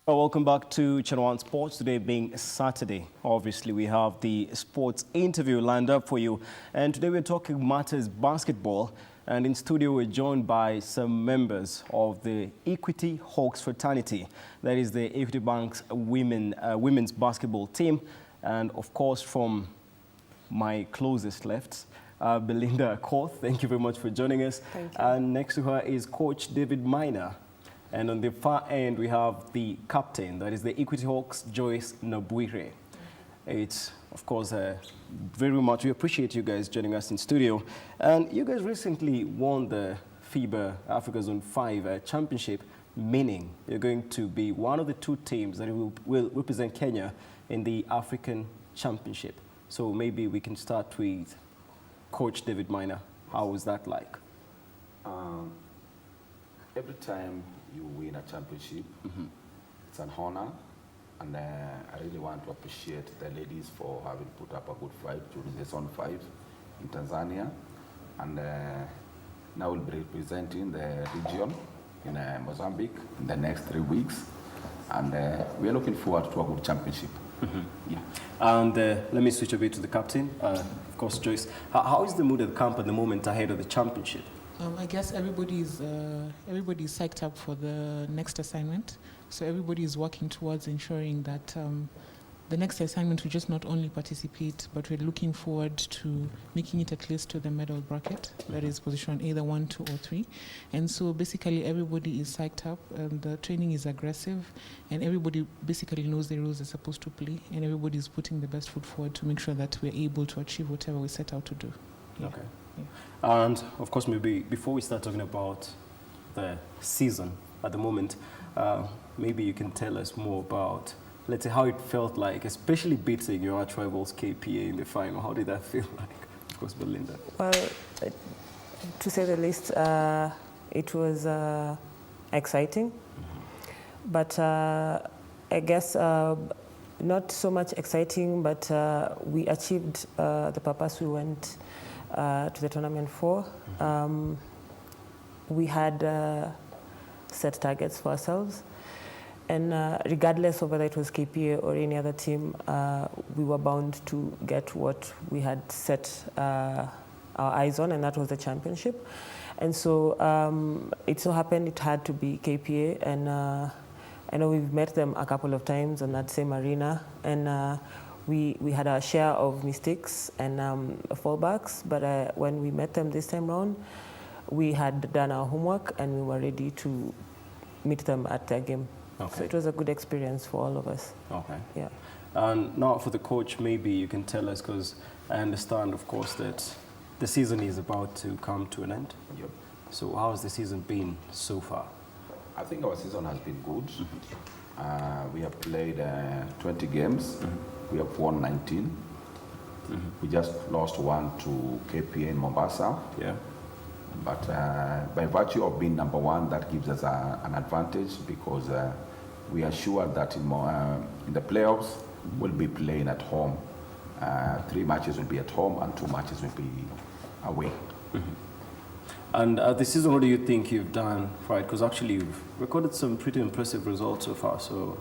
Well, welcome back to Channel 1 Sports. Today being Saturday, obviously we have the sports interview lined up for you. And today we're talking matters basketball. And in studio we're joined by some members of the Equity Hawks fraternity. That is the Equity Bank's women's basketball team. And of course from my closest left, Belinda Okoth. Thank you very much for joining us. Thank you. And next to her is Coach David Maina. And on the far end, we have the captain, that is the Equity Hawks, Joyce Nabuire. It's, of course, very much, we appreciate you guys joining us in studio. And you guys recently won the FIBA Africa Zone 5 championship, meaning you're going to be one of the two teams that will represent Kenya in the African Championship. So maybe we can start with Coach David Maina. How was that like? Every time you win a championship, it's an honor, and I really want to appreciate the ladies for having put up a good fight during the Zone 5 in Tanzania, and now we'll be representing the region in Mozambique in the next 3 weeks, and we're looking forward to a good championship. Yeah. And let me switch a bit to the captain, of course, Joyce. How is the mood at the camp at the moment ahead of the championship? I guess everybody's psyched up for the next assignment. So everybody is working towards ensuring that the next assignment we just not only participate, but we're looking forward to making it at least to the medal bracket. That is position either 1, 2, or 3. And so basically everybody is psyched up, and the training is aggressive, and everybody basically knows the rules they're supposed to play, and everybody is putting the best foot forward to make sure that we're able to achieve whatever we set out to do. Yeah. Okay. Yeah. And of course, maybe before we start talking about the season at the moment, maybe you can tell us more about, let's say, how it felt like, especially beating your arch rivals KPA in the final. How did that feel like? Of course, Belinda. Well, to say the least, it was exciting, but I guess not so much exciting, but we achieved the purpose we went to the tournament for. We had set targets for ourselves, and regardless of whether it was KPA or any other team, we were bound to get what we had set our eyes on, and that was the championship. And so it so happened it had to be KPA, and I know we've met them a couple of times on that same arena, and we had our share of mistakes and fallbacks, but when we met them this time round, we had done our homework and we were ready to meet them at their game. Okay. So it was a good experience for all of us. Okay. Yeah. And now for the coach, maybe you can tell us, because I understand, of course, that the season is about to come to an end. Yep. So how has the season been so far? I think our season has been good. We have played 20 games. We have won 19. We just lost one to KPA in Mombasa. Yeah. But by virtue of being number one, that gives us an advantage, because we are sure that in the playoffs we'll be playing at home. 3 matches will be at home and 2 matches will be away. And this season, what do you think you've done right? Because actually you've recorded some pretty impressive results so far. So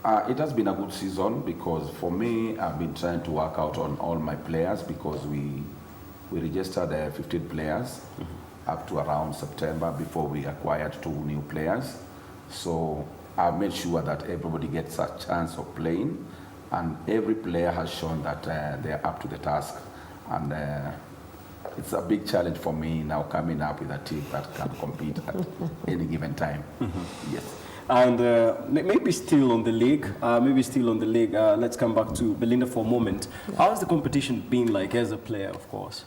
it has been a good season, because for me, I've been trying to work out on all my players, because we registered 15 players up to around September before we acquired 2 new players. So I've made sure that everybody gets a chance of playing, and every player has shown that they're up to the task. And it's a big challenge for me now, coming up with a team that can compete at any given time. Yes. And maybe still on the league, let's come back to Belinda for a moment. How has the competition been like as a player, of course?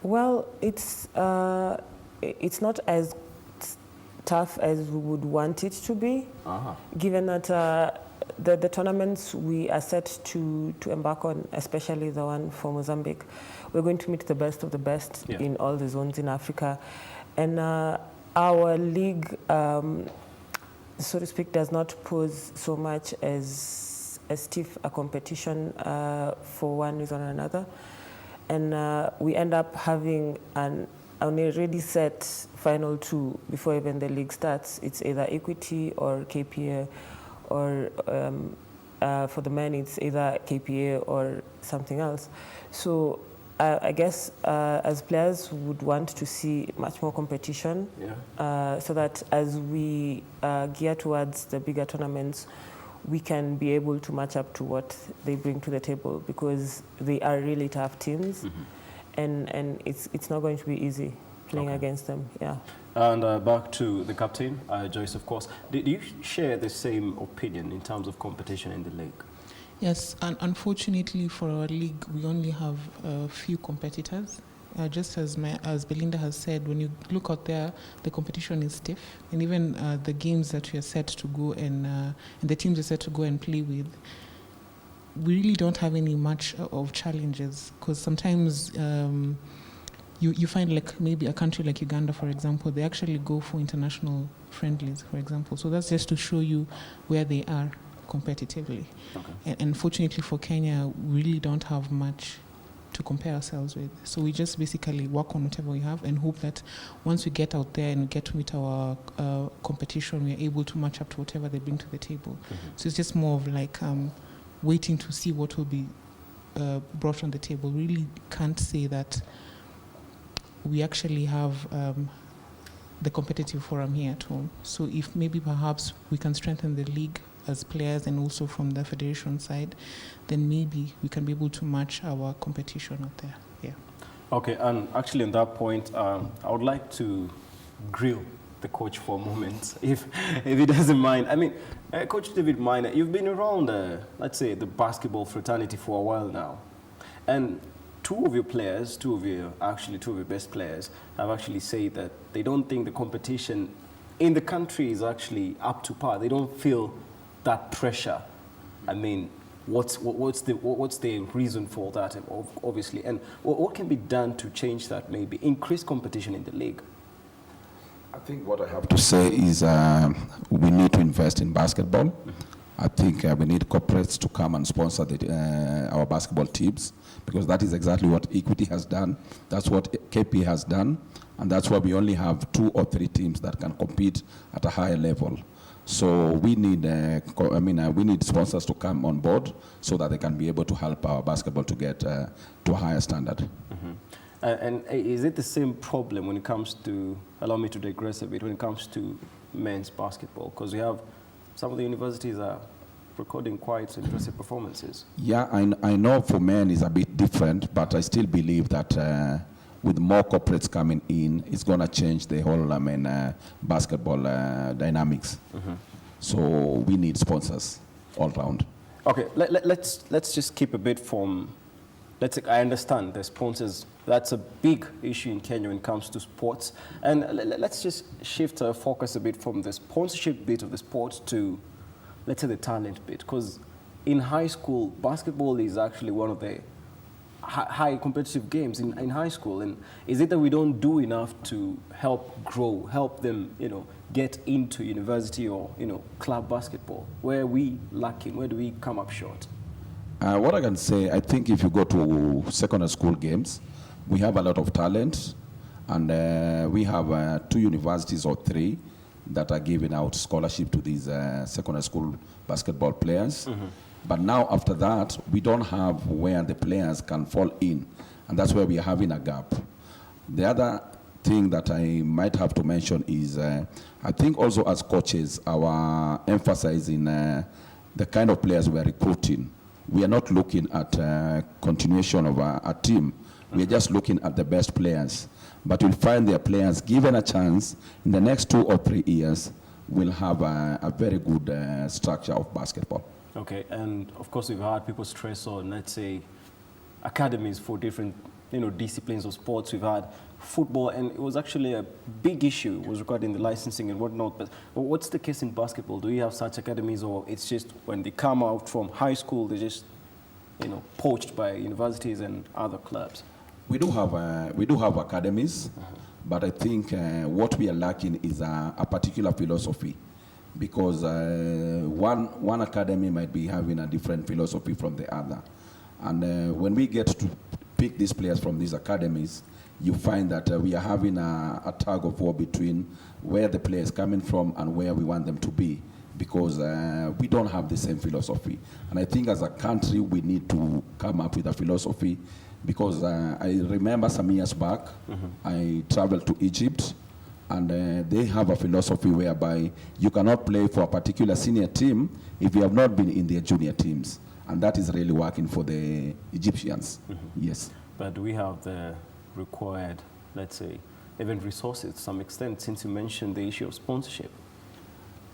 Well, it's not as tough as we would want it to be, given that the tournaments we are set to embark on, especially the one for Mozambique, we're going to meet the best of the best in all the zones in Africa. And our league, so to speak, does not pose so much as stiff a competition for one reason or another. And we end up having an already set final 2 before even the league starts. It's either Equity or KPA or for the men it's either KPA or something else. So I guess as players would want to see much more competition, so that as we gear towards the bigger tournaments, we can be able to match up to what they bring to the table, because they are really tough teams, and it's not going to be easy playing against them. Yeah. And back to the captain, Joyce, of course. Do you share the same opinion in terms of competition in the league? Yes, and unfortunately for our league, we only have a few competitors. Just as Belinda has said, when you look out there, the competition is stiff, and even the games that we are set to go and the teams are set to go and play with, we really don't have any much of challenges, because sometimes you find, like, maybe a country like Uganda, for example, they actually go for international friendlies, for example. So that's just to show you where they are competitively. And unfortunately for Kenya, we really don't have much to compare ourselves with. So we just basically work on whatever we have and hope that once we get out there and get to meet our competition, we're able to match up to whatever they bring to the table. So it's just more of like waiting to see what will be brought on the table. We really can't say that we actually have the competitive forum here at home. So if maybe perhaps we can strengthen the league as players and also from the federation side, then maybe we can be able to match our competition out there. Yeah. Okay, and actually on that point, I would like to grill the coach for a moment, if he doesn't mind. I mean, Coach David Maina, you've been around, let's say, the basketball fraternity for a while now, and two of your best players have actually said that they don't think the competition in the country is actually up to par. They don't feel that pressure. I mean, what's the reason for that, obviously, and what can be done to change that, maybe increase competition in the league? I think what I have to say is we need to invest in basketball. I think we need corporates to come and sponsor our basketball teams, because that is exactly what Equity has done. That's what KP has done, and that's why we only have 2 or 3 teams that can compete at a higher level. So we need, we need sponsors to come on board so that they can be able to help our basketball to get to a higher standard. And is it the same problem when it comes to, allow me to digress a bit, when it comes to men's basketball? Because we have some of the universities are recording quite impressive performances. Yeah, I know for men it's a bit different, but I still believe that with more corporates coming in, it's going to change the whole basketball dynamics. So we need sponsors all around. Okay, let's just keep a bit from, I understand the sponsors, that's a big issue in Kenya when it comes to sports. And let's just shift our focus a bit from the sponsorship bit of the sport to, let's say, the talent bit. Because in high school, basketball is actually one of the high competitive games in high school. And is it that we don't do enough to help grow, help them, get into university or, club basketball? Where are we lacking? Where do we come up short? What I can say, I think if you go to secondary school games, we have a lot of talent, and we have 2 universities or 3 that are giving out scholarship to these secondary school basketball players. But now after that, we don't have where the players can fall in, and that's where we are having a gap. The other thing that I might have to mention is I think also as coaches, our emphasis in the kind of players we are recruiting. We are not looking at continuation of a team. We are just looking at the best players. But you'll find their players, given a chance, in the next 2 or 3 years, will have a very good structure of basketball. Okay, and of course we've had people stress on, let's say, academies for different disciplines of sports. We've had football, and it was actually a big issue, was regarding the licensing and whatnot. But what's the case in basketball? Do you have such academies, or it's just when they come out from high school, they're just poached by universities and other clubs? We do have academies, but I think what we are lacking is a particular philosophy, because one academy might be having a different philosophy from the other. And when we get to pick these players from these academies, you find that we are having a tug of war between where the player is coming from and where we want them to be. because we don't have the same philosophy. And I think as a country, we need to come up with a philosophy, because I remember some years back, I traveled to Egypt, and they have a philosophy whereby you cannot play for a particular senior team if you have not been in their junior teams. And that is really working for the Egyptians. Yes. But we have the required, let's say, even resources to some extent, since you mentioned the issue of sponsorship.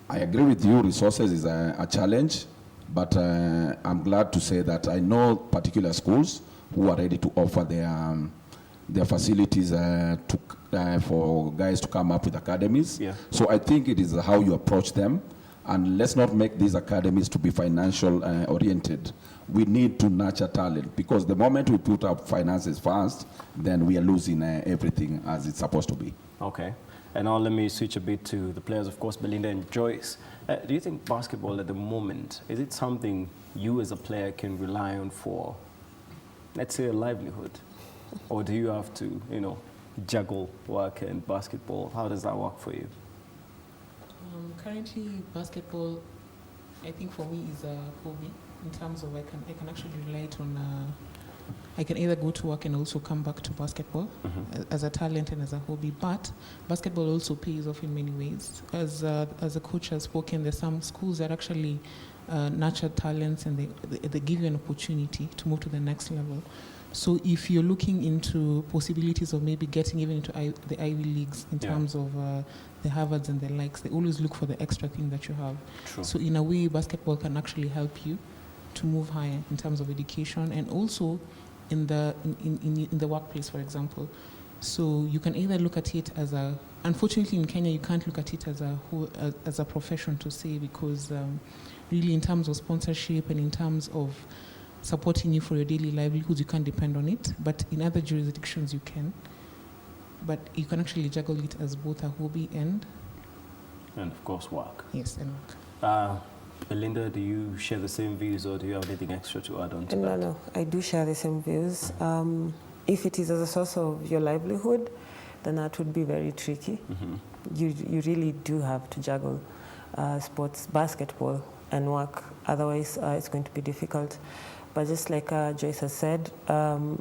I agree with you, resources is a challenge, but I'm glad to say that I know particular schools who are ready to offer their facilities for guys to come up with academies. Yeah. So I think it is how you approach them, and let's not make these academies to be financial oriented. We need to nurture talent, because the moment we put up finances first, then we are losing everything as it's supposed to be. Okay. And now let me switch a bit to the players, of course, Belinda and Joyce. Do you think basketball at the moment, is it something you as a player can rely on for, let's say, a livelihood? Or do you have to, juggle work and basketball? How does that work for you? Currently, basketball, I think for me, is a hobby, in terms of I can actually relate on. I can either go to work and also come back to basketball as a talent and as a hobby. But basketball also pays off in many ways. As a coach has spoken, there's some schools that actually nurture talents, and they give you an opportunity to move to the next level. So if you're looking into possibilities of maybe getting even into the Ivy Leagues in terms of the Harvards and the likes, they always look for the extra thing that you have. True. So in a way, basketball can actually help you to move higher in terms of education, and also in the workplace, for example. So you can either look at it as unfortunately in Kenya, you can't look at it as a profession to say, because really in terms of sponsorship and in terms of supporting you for your daily livelihoods, you can't depend on it. But in other jurisdictions, you can. But you can actually juggle it as both a hobby and of course, work. Yes, and work. Belinda, do you share the same views, or do you have anything extra to add on to that? No, I do share the same views. If it is as a source of your livelihood, then that would be very tricky. You really do have to juggle sports, basketball, and work. Otherwise, it's going to be difficult. But just like Joyce has said, I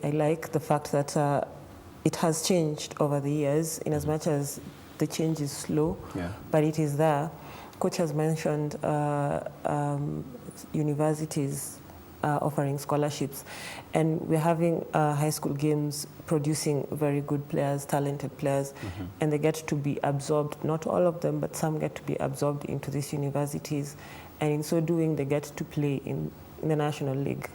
like the fact that it has changed over the years, in as much as the change is slow, but it is there. Coach has mentioned universities offering scholarships, and we're having high school games producing very good players, talented players, and they get to be absorbed, not all of them, but some get to be absorbed into these universities, and in so doing, they get to play in the National League.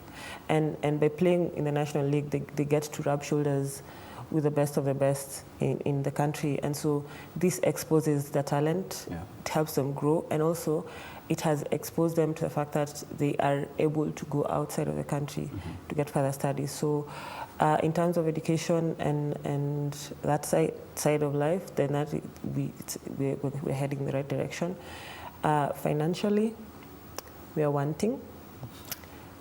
And by playing in the National League, they get to rub shoulders with the best of the best in the country. And so this exposes the talent, it helps them grow, and also it has exposed them to the fact that they are able to go outside of the country to get further studies. So in terms of education and that side of life, then we're heading in the right direction. Financially, we are wanting,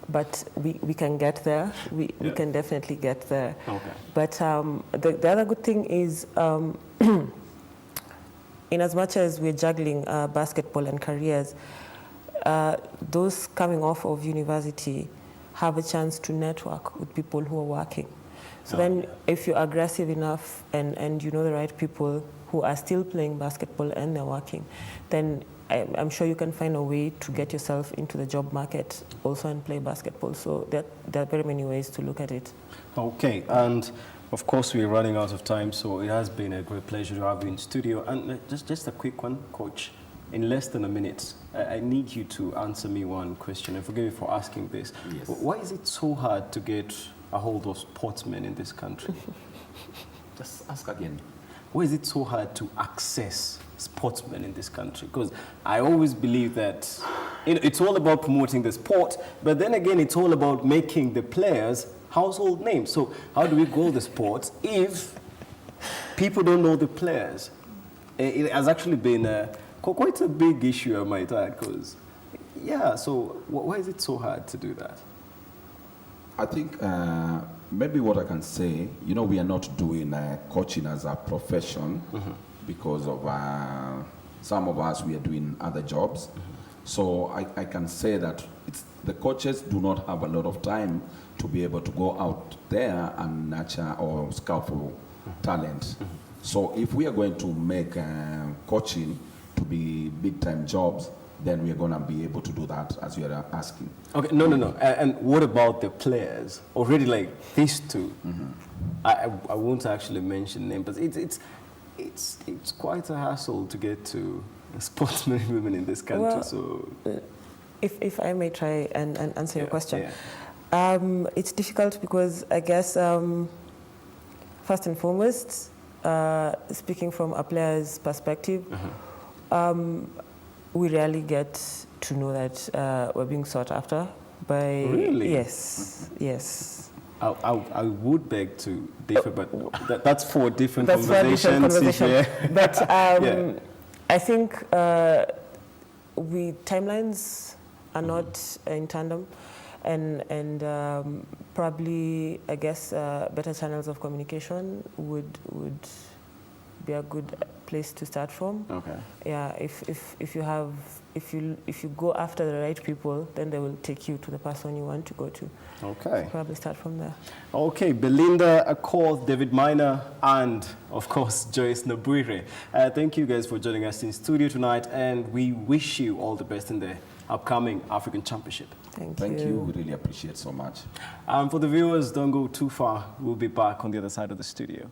but we can get there. We can definitely get there. Okay. But the other good thing is, in as much as we're juggling basketball and careers, those coming off of university have a chance to network with people who are working. So then if you're aggressive enough and you know the right people who are still playing basketball and they're working, then I'm sure you can find a way to get yourself into the job market also and play basketball. So there are very many ways to look at it. Okay, and of course we're running out of time, so it has been a great pleasure to have you in studio. And just a quick one, Coach. In less than a minute, I need you to answer me one question, and forgive me for asking this. Yes. Why is it so hard to get a hold of sportsmen in this country? Just ask again. Why is it so hard to access sportsmen in this country? Because I always believe that it's all about promoting the sport, but then again, it's all about making the players household names. So how do we grow the sport if people don't know the players? It has actually been quite a big issue, I might add, because, so why is it so hard to do that? I think maybe what I can say, we are not doing coaching as a profession because of Some of us, we are doing other jobs. So I can say that the coaches do not have a lot of time to be able to go out there and nurture or scout for talent. So if we are going to make coaching to be big-time jobs, then we are going to be able to do that, as you are asking. Okay, no. And what about the players? Already, like these two, I won't actually mention names, but it's quite a hassle to get to sportsmen and women in this country. Well, so, if I may try and answer your question, yeah. It's difficult because I guess first and foremost, speaking from a player's perspective. We rarely get to know that we're being sought after by... Really? Yes. I would beg to differ, but that's for different That's for a different conversation. But Yeah. I think timelines are not in tandem, and probably, I guess, better channels of communication would be a good place to start from. Okay. Yeah, if you go after the right people, then they will take you to the person you want to go to. Okay. So probably start from there. Okay, Belinda, Okoth, David Maina, and of course Joyce Nobwire. Thank you guys for joining us in studio tonight, and we wish you all the best in the upcoming African Championship. Thank you. We really appreciate so much. For the viewers, don't go too far. We'll be back on the other side of the studio.